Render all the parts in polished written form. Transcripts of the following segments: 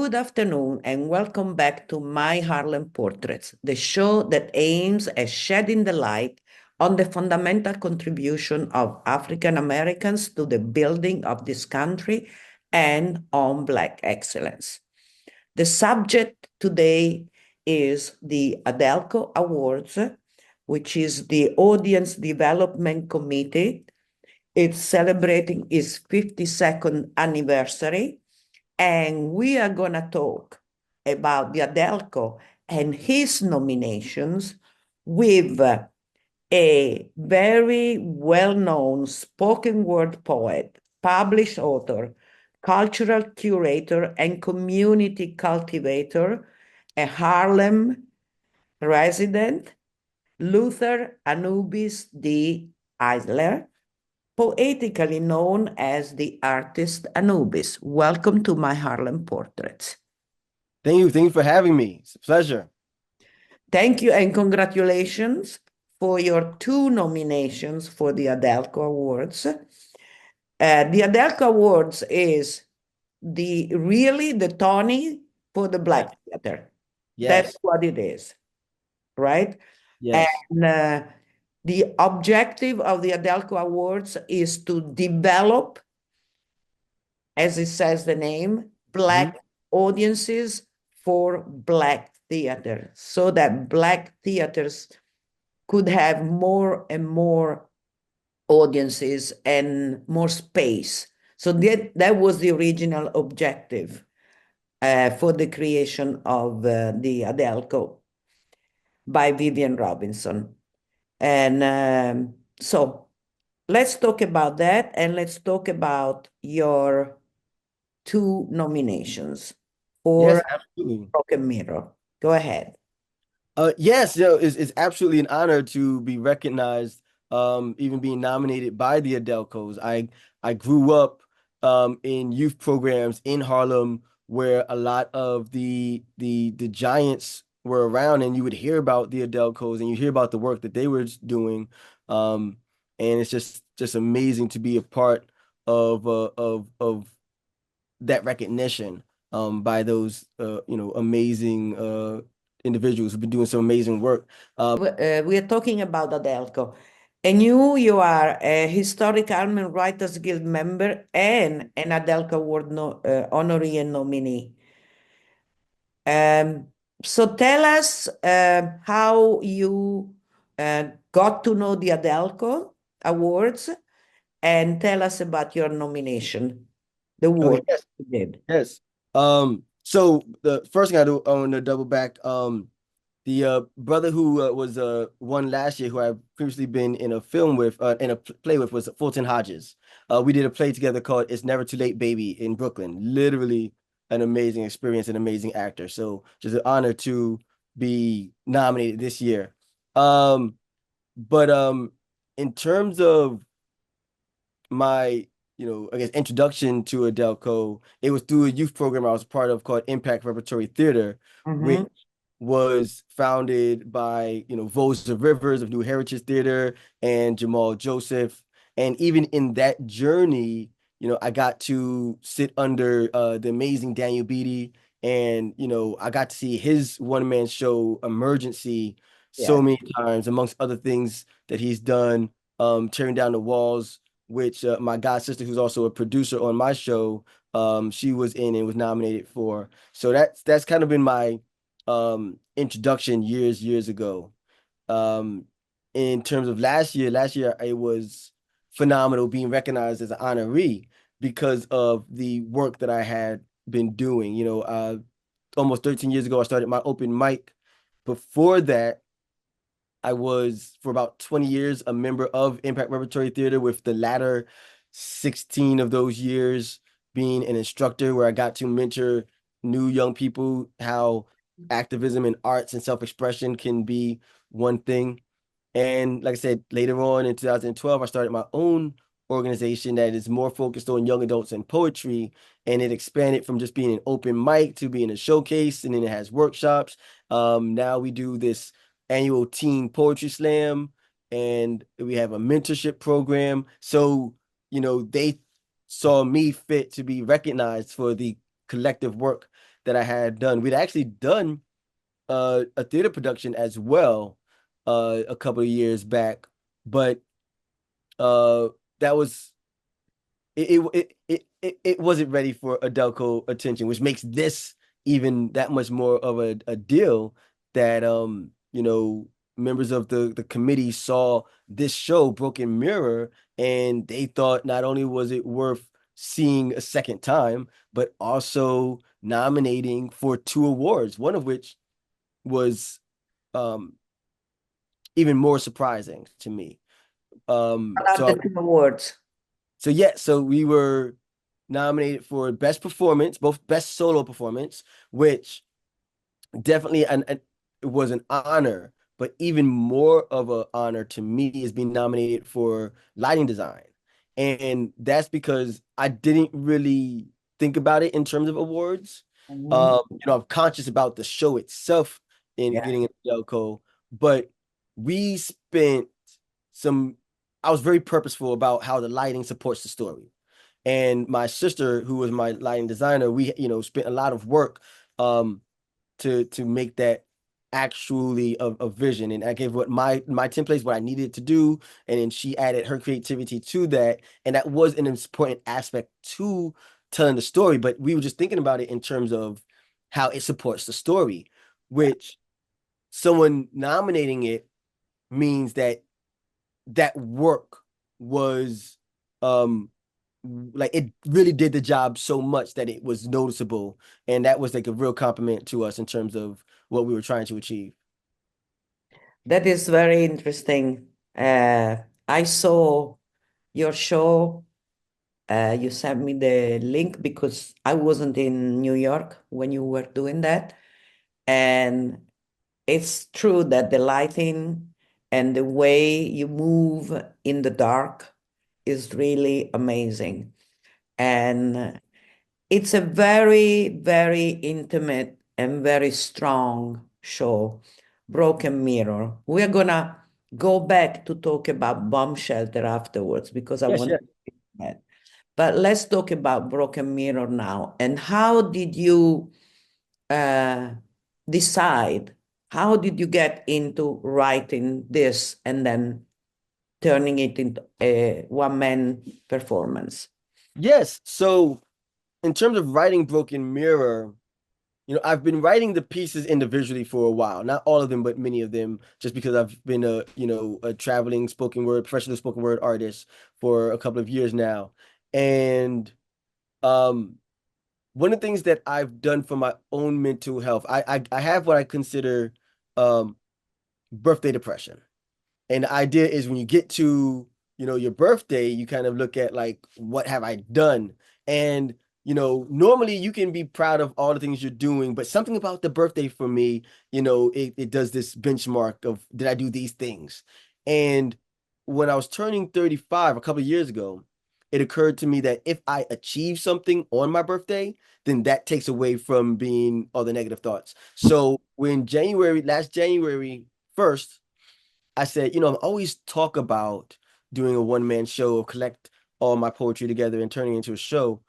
Good afternoon and welcome back to My Harlem Portraits, the show that aims at shedding the light on the fundamental contribution of African Americans to the building of this country and on Black excellence. The subject today is the AUDELCO Awards, which is the Audience Development Committee. It's celebrating its 52nd anniversary. And we are going to talk about the AUDELCO and his nominations with a very well-known spoken word poet, published author, cultural curator, and community cultivator, a Harlem resident, Luther Anubis D. Eisler, poetically known as the Artist Anubis. Welcome to My Harlem Portraits. Thank you for having me. It's a pleasure. Thank you and congratulations for your 2 nominations for the AUDELCO Awards. The AUDELCO Awards is really the Tony for the Black theater. Yes. That's what it is, right? Yes. And the objective of the AUDELCO Awards is to develop, as it says the name, Black audiences for Black theater, so that Black theaters could have more and more audiences and more space. So that was the original objective for the creation of the AUDELCO by Vivian Robinson. And so let's talk about that, and let's talk about your 2 nominations for Yes, absolutely. Broken Mirror. Go ahead. Yes, it's absolutely an honor to be recognized, even being nominated by the AUDELCOs. I grew up in youth programs in Harlem where a lot of the giants were around, and you would hear about the AUDELCOs and you hear about the work that they were doing. And it's just amazing to be a part of that recognition by those amazing individuals who've been doing some amazing work. We are talking about AUDELCO. And you are a historic Harlem Writers Guild member and an AUDELCO Award honoree and nominee. So tell us how you got to know the AUDELCO Awards, and tell us about your nomination, the work you did. Yes. So the first thing I want to double back. The brother who was won last year, who I've previously been in a film with, in a play with, was Fulton Hodges. We did a play together called "It's Never Too Late, Baby" in Brooklyn. Literally an amazing experience, an amazing actor. So just an honor to be nominated this year. But in terms of my I guess introduction to AUDELCO, it was through a youth program I was part of called Impact Repertory Theater, which was founded by Vosa Rivers of New Heritage Theater and Jamal Joseph. And even in that journey, I got to sit under the amazing Daniel Beatty, and I got to see his one-man show Emergency so many times, amongst other things that he's done, Tearing Down the Walls, which my god sister, who's also a producer on my show, she was in and was nominated for. So that's kind of been my introduction years ago. In terms of last year it was phenomenal being recognized as an honoree because of the work that I had been doing. Almost 13 years ago, I started my open mic. Before that, I was, for about 20 years, a member of Impact Repertory Theater, with the latter 16 of those years being an instructor, where I got to mentor new young people how activism and arts and self-expression can be one thing. And like I said, later on in 2012, I started my own organization that is more focused on young adults and poetry, and it expanded from just being an open mic to being a showcase, and then it has workshops. Now we do this annual teen poetry slam, and we have a mentorship program. So they saw me fit to be recognized for the collective work that I had done. We'd actually done a theater production as well a couple of years back, but uh that was it wasn't ready for AUDELCO attention, which makes this even that much more of a deal that members of the committee saw this show Broken Mirror, and they thought not only was it worth seeing a second time, but also nominating for 2 awards, one of which was um even more surprising to me. What are the two awards? So yeah, so we were nominated for best performance, both best solo performance, which definitely it was an honor, but even more of an honor to me is being nominated for lighting design. And that's because I didn't really think about it in terms of awards. Mhm. I'm conscious about the show itself in Yeah. getting an Delco, but we spent some, I was very purposeful about how the lighting supports the story. And my sister, who was my lighting designer, we, spent a lot of work um, to make that actually a vision. And I gave what my templates, what I needed to do, and then she added her creativity to that. And that was an important aspect to telling the story. But we were just thinking about it in terms of how it supports the story, which someone nominating it means that that work was like it really did the job so much that it was noticeable, and that was like a real compliment to us in terms of what we were trying to achieve. That is very interesting. I saw your show. You sent me the link because I wasn't in New York when you were doing that. And it's true that the lighting and the way you move in the dark is really amazing. And it's a very, very intimate and very strong show, Broken Mirror. We're gonna go back to talk about Bomb Shelter afterwards because I Yes, want yes. to do that. But let's talk about Broken Mirror now. And how did you uh, decide? How did you get into writing this and then turning it into a one-man performance? Yes. So in terms of writing Broken Mirror, I've been writing the pieces individually for a while. Not all of them, but many of them, just because I've been a traveling spoken word, professional spoken word artist for a couple of years now. And um one of the things that I've done for my own mental health, I have what I consider um birthday depression. And the idea is when you get to, your birthday, you kind of look at like, what have I done? And, normally you can be proud of all the things you're doing, but something about the birthday for me, it does this benchmark of, did I do these things? And when I was turning 35 a couple of years ago, it occurred to me that if I achieve something on my birthday, then that takes away from being all the negative thoughts. So when last January 1st, I said, I always talk about doing a one-man show, collect all my poetry together and turning it into a show.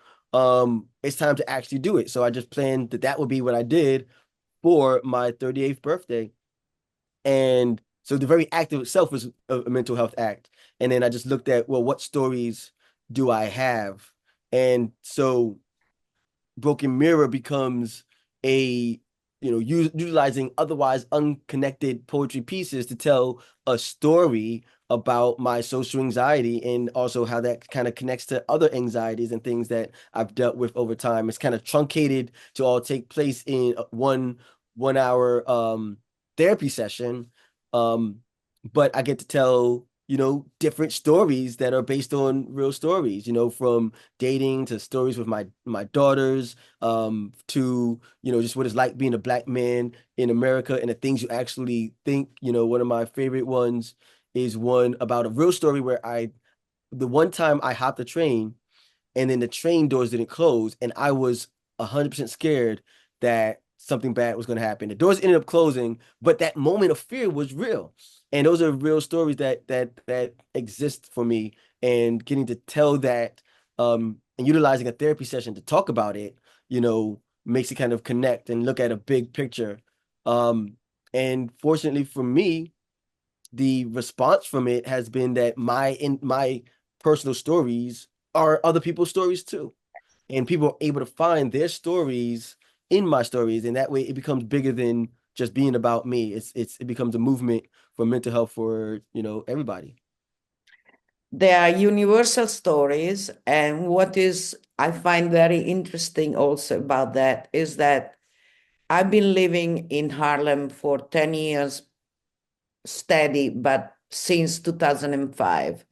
It's time to actually do it. So I just planned that would be what I did for my 38th birthday. And so the very act of itself was a mental health act. And then I just looked at, well, what stories do I have? And so Broken Mirror becomes a, utilizing otherwise unconnected poetry pieces to tell a story about my social anxiety, and also how that kind of connects to other anxieties and things that I've dealt with over time. It's kind of truncated to all take place in one hour therapy session. Um, but I get to tell, different stories that are based on real stories, from dating to stories with my daughters, to just what it's like being a Black man in America and the things you actually think. One of my favorite ones is one about a real story where the one time I hopped the train and then the train doors didn't close, and I was 100% scared that something bad was going to happen. The doors ended up closing, but that moment of fear was real. And those are real stories that exist for me, and getting to tell that and utilizing a therapy session to talk about it, makes it kind of connect and look at a big picture. And fortunately for me, the response from it has been that my personal stories are other people's stories too. And people are able to find their stories in my stories. And that way it becomes bigger than just being about me. It becomes a movement for mental health for, everybody. They are universal stories. And what is I find very interesting also about that is that I've been living in Harlem for 10 years steady, but since 2005.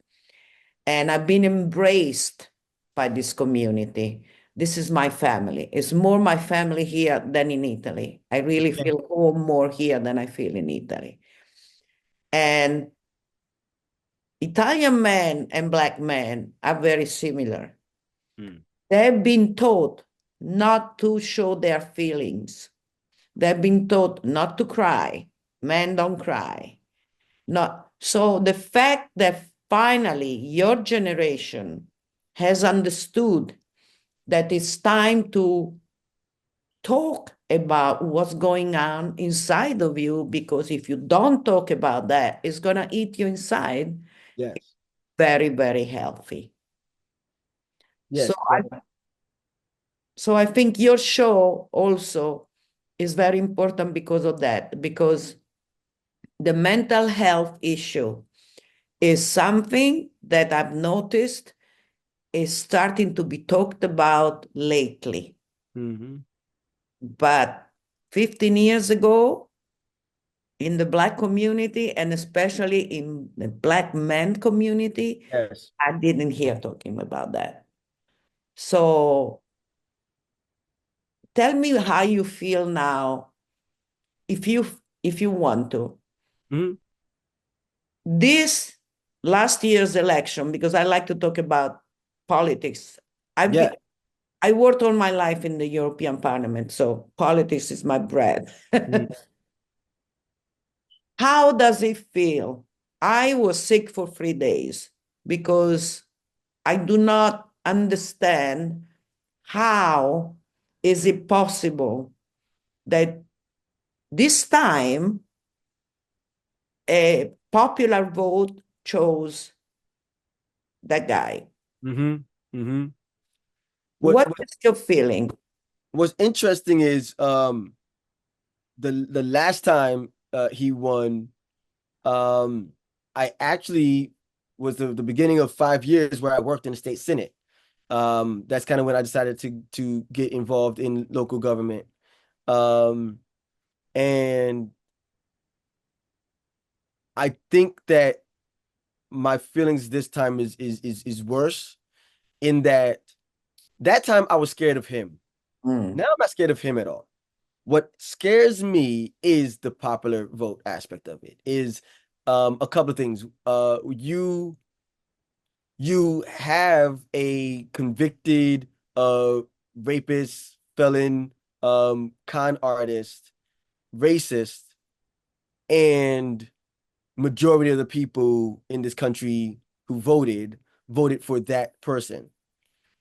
And I've been embraced by this community. This is my family. It's more my family here than in Italy. I really feel home more here than I feel in Italy. And Italian men and Black men are very similar. Mm. They've been taught not to show their feelings. They've been taught not to cry. Men don't cry. Not so the fact that finally your generation has understood that it's time to talk about what's going on inside of you, because if you don't talk about that, it's going to eat you inside. Yes. Very, very healthy. So Yes. I think your show also is very important because of that, because the mental health issue is something that I've noticed is starting to be talked about lately. Mm-hmm. But 15 years ago, in the Black community, and especially in the Black men community, Yes. I didn't hear talking about that. So tell me how you feel now, if you want to. Mm-hmm. This last year's election, because I like to talk about politics. Yeah. I worked all my life in the European Parliament, so politics is my bread. Mm-hmm. How does it feel? I was sick for 3 days because I do not understand how is it possible that this time a popular vote chose that guy. Mm-hmm. Mm-hmm. What, What what is your feeling? what's interesting is the last time he won, I actually was the beginning of 5 years where I worked in the state senate. That's kind of when I decided to get involved in local government. And I think that my feelings this time is worse in that time I was scared of him. Mm. Now I'm not scared of him at all. What scares me is the popular vote aspect of it, is a couple of things. You have a convicted rapist, felon, con artist, racist, and majority of the people in this country who voted for that person.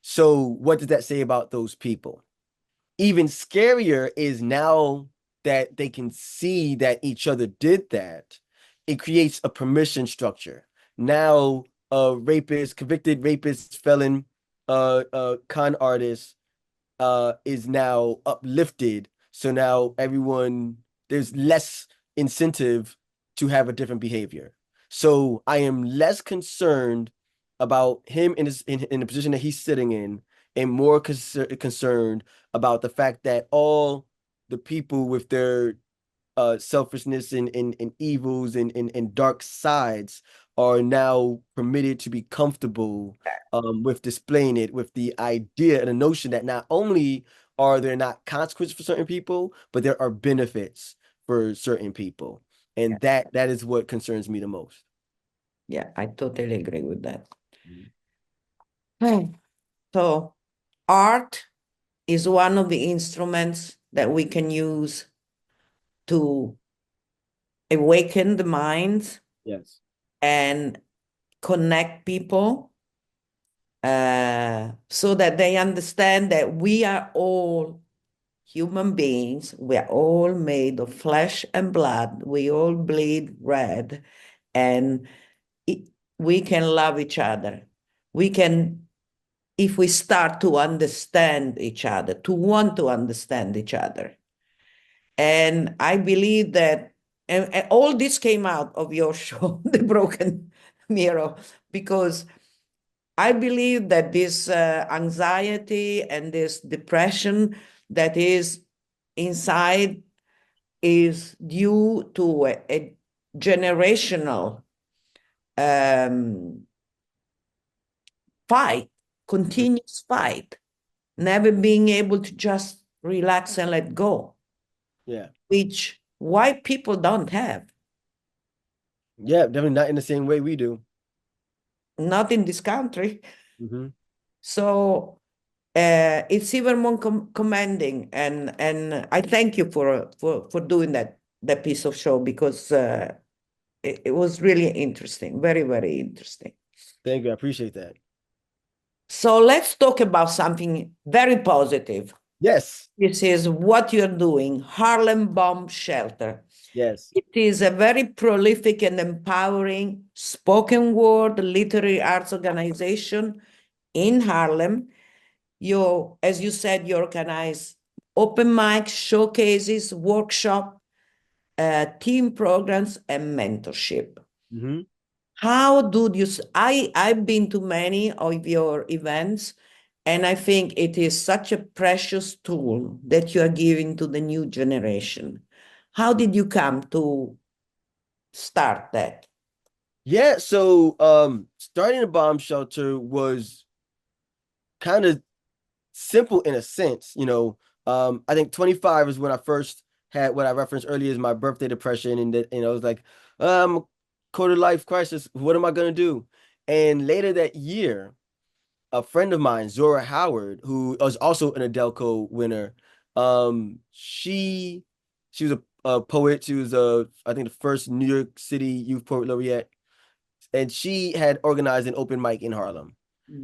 So what does that say about those people? Even scarier is now that they can see that each other did that, it creates a permission structure. Now, a rapist, convicted rapist, felon, con artist, is now uplifted. So now there's less incentive to have a different behavior. So I am less concerned about him in the position that he's sitting in, and more concerned about the fact that all the people with their selfishness and evils and dark sides are now permitted to be comfortable with displaying it, with the idea and the notion that not only are there not consequences for certain people, but there are benefits for certain people. And that is what concerns me the most. Yeah, I totally agree with that. Mhm. So art is one of the instruments that we can use to awaken the minds Yes. and connect people, so that they understand that we are all human beings. We are all made of flesh and blood. We all bleed red, and we can love each other. We can, if we start to understand each other, to want to understand each other. And I believe that, and all this came out of your show, The Broken Mirror, because I believe that this anxiety and this depression that is inside is due to a generational um, fight, continuous fight, never being able to just relax and let go, Yeah. which white people don't have, Yeah, definitely not in the same way we do. not in this country. Hmm. So it's even more commanding, and I thank you for doing that piece of show, because it was really interesting, very, very interesting. Thank you. I appreciate that. So let's talk about something very positive. Yes. This is what you're doing, Harlem Bomb Shelter. Yes. It is a very prolific and empowering spoken word literary arts organization in Harlem. You, as you said, you organize open mic, showcases, workshop, team programs, and mentorship. Hmm. How do you, I've been to many of your events, and I think it is such a precious tool that you are giving to the new generation. How did you come to start that? Yeah, so starting a bomb shelter was kind of simple in a sense, you know. I think 25 is when I first had what I referenced earlier as my birthday depression, and that, I was like, quarter life crisis, what am I gonna do? And later that year, a friend of mine, Zora Howard, who was also an AUDELCO winner, she was a poet. She was I think the first New York City Youth Poet Laureate, and she had organized an open mic in Harlem.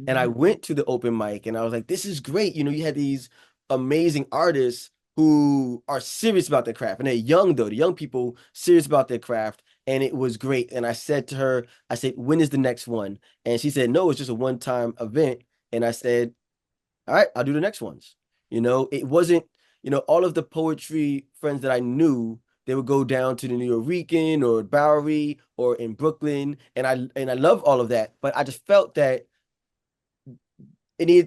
And I Mhm. went to the open mic and I was like, this is great. You know, you had these amazing artists who are serious about their craft. And they're young though, the young people serious about their craft. And it was great. And I said to her, I said, when is the next one? And she said, no, it's just a one-time event. And I said, all right, I'll do the next ones. You know, it wasn't, all of the poetry friends that I knew, they would go down to the New York or Bowery or in Brooklyn. And I love all of that. But I just felt that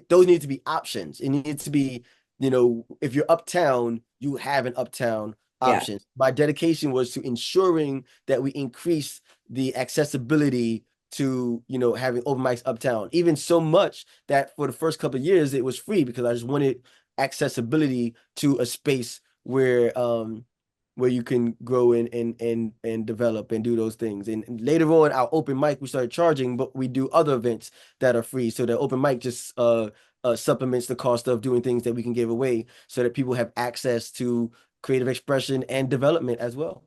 those need to be options. It needs to be, if you're uptown, you have an uptown Yeah. option. My dedication was to ensuring that we increase the accessibility to, having open mics uptown, even so much that for the first couple of years it was free because I just wanted accessibility to a space where you can grow and develop and do those things. And later on, our open mic, we started charging, but we do other events that are free. So the open mic just supplements the cost of doing things that we can give away so that people have access to creative expression and development as well.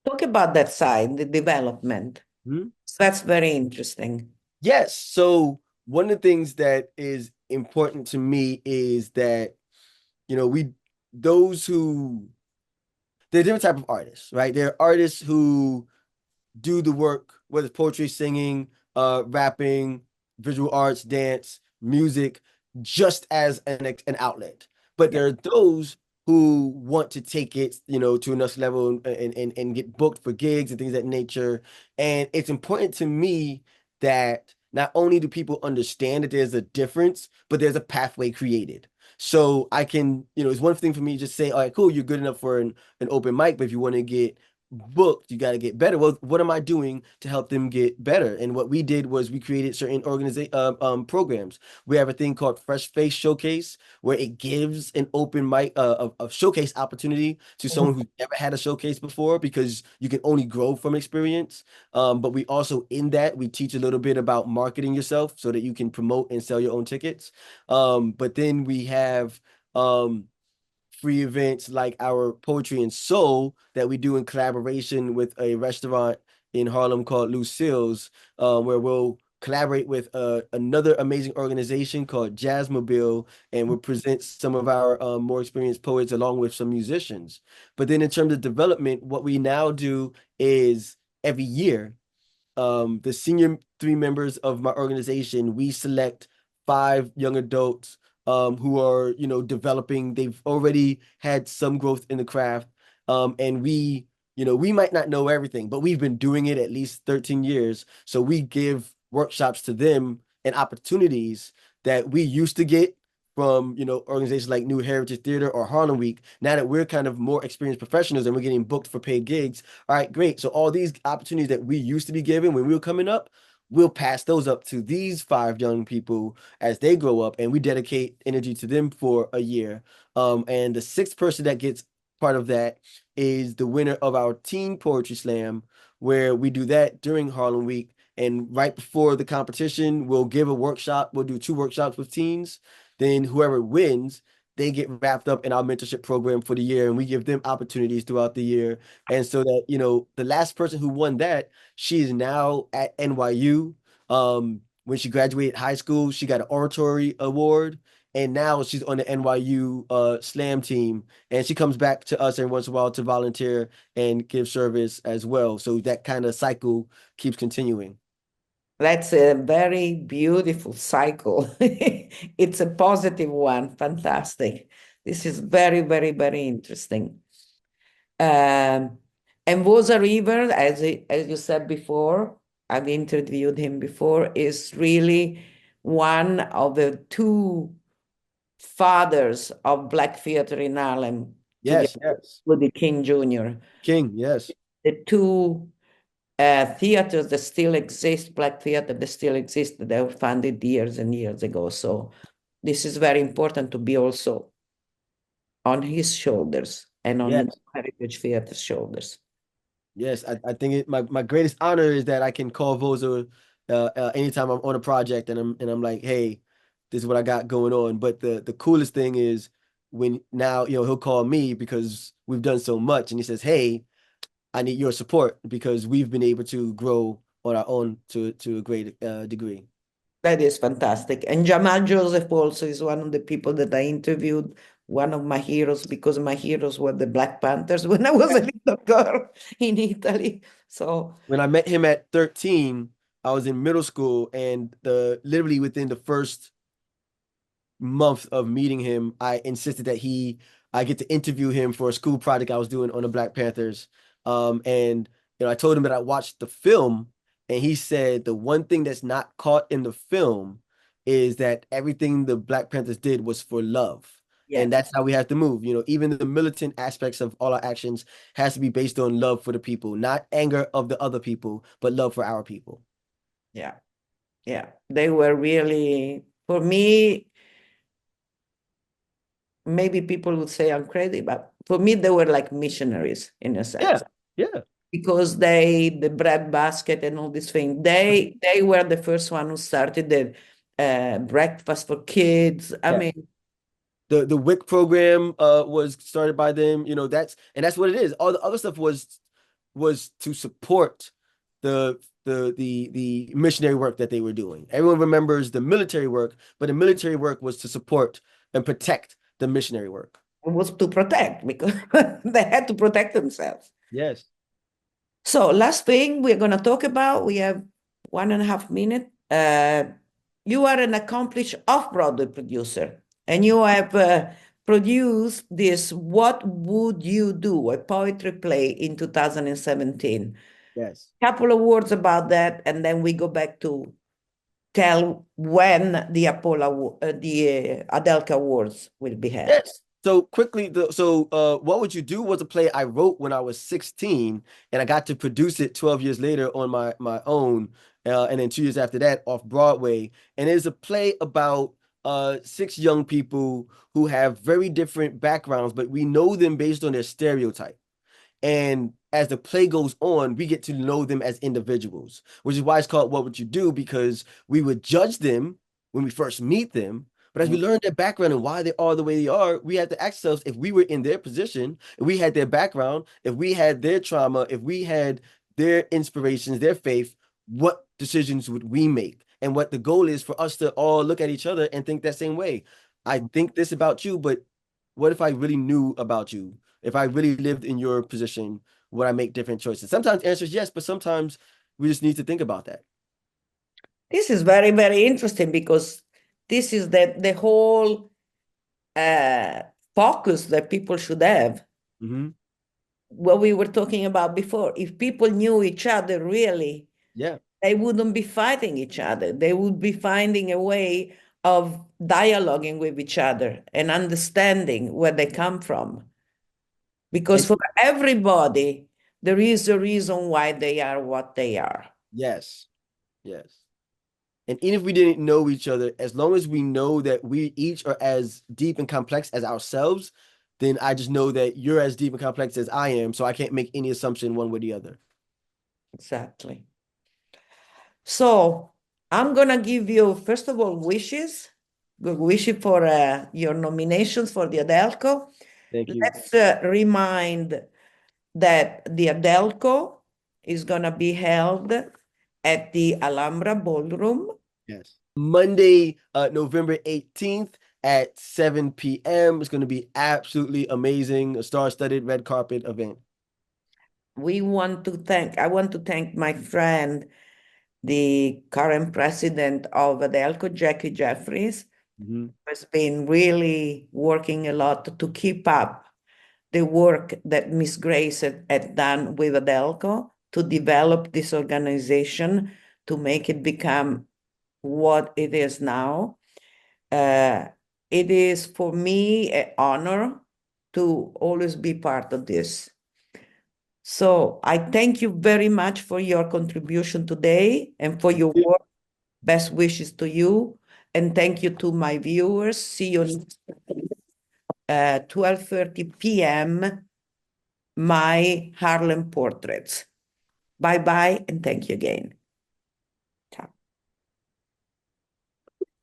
Talk about that side, the development. Hmm. That's very interesting. Yes. So one of the things that is important to me is that, we, those who, there are different type of artists, right? There are artists who do the work, whether it's poetry, singing, rapping, visual arts, dance, music, just as an outlet. But Yeah. there are those who want to take it, to another level and get booked for gigs and things of that nature. And it's important to me that not only do people understand that there's a difference, but there's a pathway created. So I can, it's one thing for me to just say, all right, cool, you're good enough for an open mic, but if you want to get booked, you got to get better. Well, what am I doing to help them get better? And what we did was we created certain programs. We have a thing called Fresh Face Showcase, where it gives an open mic, a showcase opportunity to someone who's never had a showcase before, because you can only grow from experience. But we also, in that, we teach a little bit about marketing yourself so that you can promote and sell your own tickets. But then we have free events like our Poetry and Soul that we do in collaboration with a restaurant in Harlem called Lucille's, where we'll collaborate with another amazing organization called Jazzmobile, and we'll present some of our more experienced poets along with some musicians. But then in terms of development, what we now do is every year, the senior 3 members of my organization, we select 5 young adults who are, developing. They've already had some growth in the craft. And we might not know everything, but we've been doing it at least 13 years. So we give workshops to them and opportunities that we used to get from, organizations like New Heritage Theater or Harlem Week. Now that we're kind of more experienced professionals and we're getting booked for paid gigs, all right, great. So all these opportunities that we used to be given when we were coming up, we'll pass those up to these 5 young people as they grow up, and we dedicate energy to them for a year. And the 6th person that gets part of that is the winner of our teen poetry slam, where we do that during Harlem Week. And right before the competition, we'll give a workshop. We'll do 2 workshops with teens. Then whoever wins, they get wrapped up in our mentorship program for the year, and we give them opportunities throughout the year. And so that, the last person who won that, she is now at NYU. When she graduated high school, she got an oratory award, and now she's on the NYU slam team, and she comes back to us every once in a while to volunteer and give service as well. So that kind of cycle keeps continuing. That's a very beautiful cycle. It's a positive one. Fantastic. This is very, very, very interesting. And Woza River, as you said before, I've interviewed him before, is really one of the 2 fathers of Black theater in Harlem, Yes, together yes. with the King Jr. King, yes. The 2 theaters that still exist, Black theater that still exist, they were founded years and years ago. So this is very important to be also on his shoulders and on Yes. the Heritage Theater's shoulders. Yes, I think my greatest honor is that I can call Voza anytime I'm on a project and I'm like, hey, this is what I got going on. But the coolest thing is when now, he'll call me because we've done so much, and he says, hey, I need your support because we've been able to grow on our own to a great degree. That is fantastic. And Jamal Joseph also is one of the people that I interviewed, one of my heroes, because my heroes were the Black Panthers when I was a little girl in Italy. So When I met him at 13, I was in middle school, and literally within the first month of meeting him, I insisted that I get to interview him for a school project I was doing on the Black Panthers. And I told him that I watched the film, and he said the one thing that's not caught in the film is that everything the Black Panthers did was for love. yes, And that's how we have to move. Even the militant aspects of all our actions has to be based on love for the people, not anger of the other people, but love for our people. yeah, yeah. They were really, for me, maybe people would say I'm crazy, but for me, they were like missionaries in a Yeah, sense. yeah. Because the breadbasket and all these things, they were the first one who started the breakfast for kids. I Yeah. mean, The WIC program was started by them. That's what it is. All the other stuff was to support the missionary work that they were doing. Everyone remembers the military work, but the military work was to support and protect the missionary work. it was to protect because they had to protect themselves. Yes. So last thing we're going to talk about, we have 1.5 minutes. You are an accomplished off-Broadway producer, and you have produced this What Would You Do, a poetry play in 2017. Yes. Couple of words about that, and then we go back to tell when the AUDELCO Awards will be held. Yes. So quickly, What Would You Do was a play I wrote when I was 16, and I got to produce it 12 years later on my own, and then 2 years after that off Broadway. And it is a play about 6 young people who have very different backgrounds, but we know them based on their stereotype. And as the play goes on, we get to know them as individuals, which is why it's called What Would You Do? Because we would judge them when we first meet them. But as we learn their background and why they are the way they are, we have to ask ourselves, if we were in their position, if we had their background, if we had their trauma, if we had their inspirations, their faith, what decisions would we make? And what the goal is for us to all look at each other and think that same way. I think this about you, but what if I really knew about you? If I really lived in your position, would I make different choices? Sometimes the answer is yes, but sometimes we just need to think about that. This is very, very interesting because this is the whole focus that people should have. What we were talking about before. If people knew each other really, Yeah. they wouldn't be fighting each other. They would be finding a way of dialoguing with each other and understanding where they come from. Because And for everybody, there is a reason why they are what they are. yes, yes. And even if we didn't know each other, as long as we know that we each are as deep and complex as ourselves, then I just know that you're as deep and complex as I am. So I can't make any assumption one way or the other. Exactly. So I'm going to give you, first of all, wishes. Good wishes for your nominations for the AUDELCO. Thank you. Let's remind that the AUDELCO is going to be held at the Alhambra Ballroom. Yes. Monday, November 18th at 7 p.m. It's going to be absolutely amazing. A star-studded red carpet event. I want to thank my friend, the current president of AUDELCO, Jackie Jeffries, has been really working a lot to keep up the work that Miss Grace had done with AUDELCO to develop this organization, to make it become what it is now. It is for me an honor to always be part of this. So I thank you very much for your contribution today and for your work. Best wishes to you. And thank you to my viewers. See you at 12:30 p.m. My Harlem Portraits. Bye-bye and thank you again.